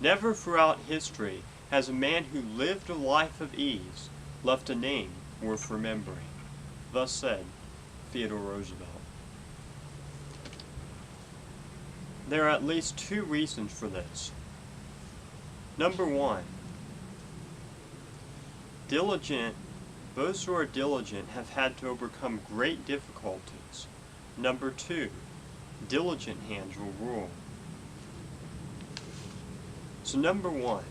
Never throughout history has a man who lived a life of ease left a name worth remembering. Thus said Theodore Roosevelt. There are at least two reasons for this. Number one, those who are diligent have had to overcome great difficulties. Number two, diligent hands will rule. So number one,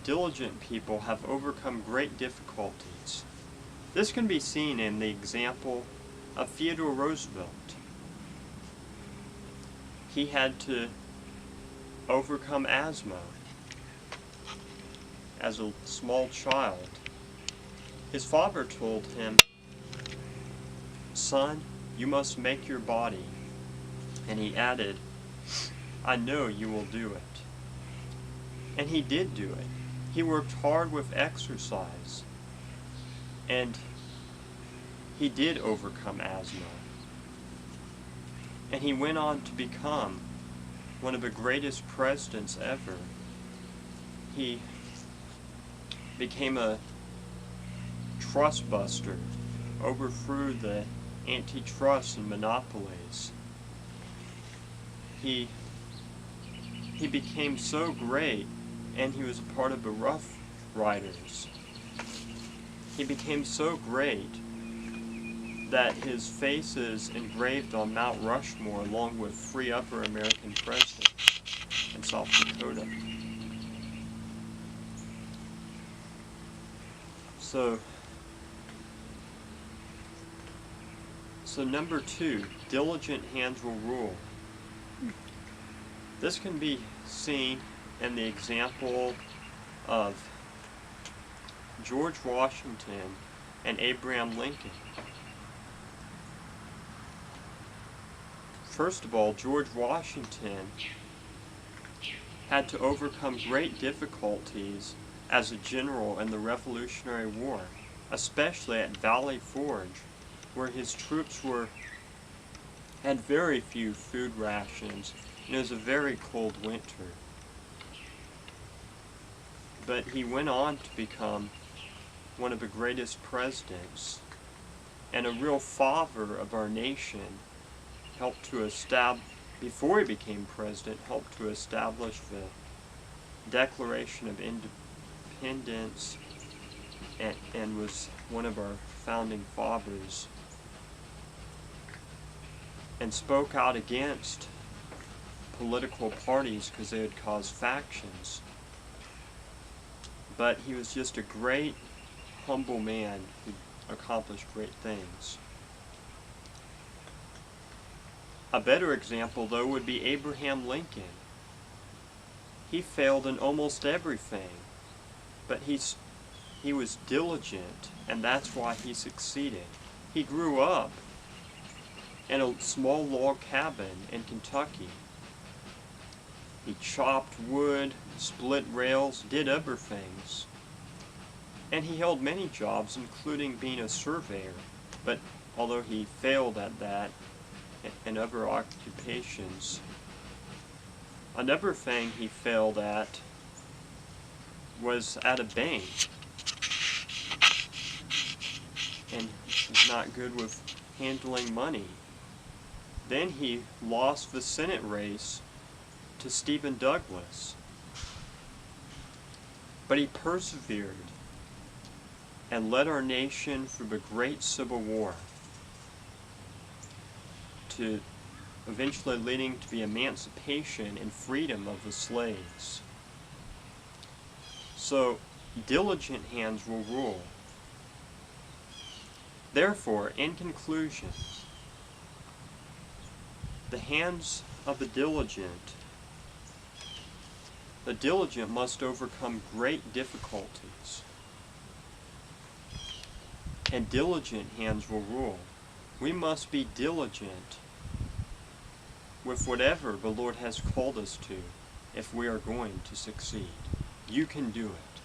diligent people have overcome great difficulties. This can be seen in the example of Theodore Roosevelt. He had to overcome asthma as a small child. His father told him, "Son, you must make your body." And he added, "I know you will do it." And he did do it. He worked hard with exercise, and he did overcome asthma. And he went on to become one of the greatest presidents ever. He became a trust buster, overthrew the antitrust and monopolies. He became so great, and he was part of the Rough Riders. He became so great that his face is engraved on Mount Rushmore along with 3 other American presidents in South Dakota. So number 2, diligent hands will rule. This can be seen in the example of George Washington and Abraham Lincoln. First of all, George Washington had to overcome great difficulties as a general in the Revolutionary War, especially at Valley Forge, where his troops had very few food rations, and it was a very cold winter. But he went on to become one of the greatest presidents, and a real father of our nation. Before he became president, helped to establish the Declaration of Independence, and was one of our founding fathers, and spoke out against political parties because they would cause factions. But he was just a great, humble man who accomplished great things. A better example, though, would be Abraham Lincoln. He failed in almost everything, but he was diligent, and that's why he succeeded. He grew up in a small log cabin in Kentucky. He chopped wood, split rails, did other things. And he held many jobs, including being a surveyor. But although he failed at that and other occupations, another thing he failed at was at a bank. And was not good with handling money. Then he lost the Senate race to Stephen Douglas. But he persevered and led our nation through the Great Civil War, to eventually leading to the emancipation and freedom of the slaves. So, diligent hands will rule. Therefore, in conclusion, the hands of the diligent must overcome great difficulties, and diligent hands will rule. We must be diligent with whatever the Lord has called us to if we are going to succeed. You can do it.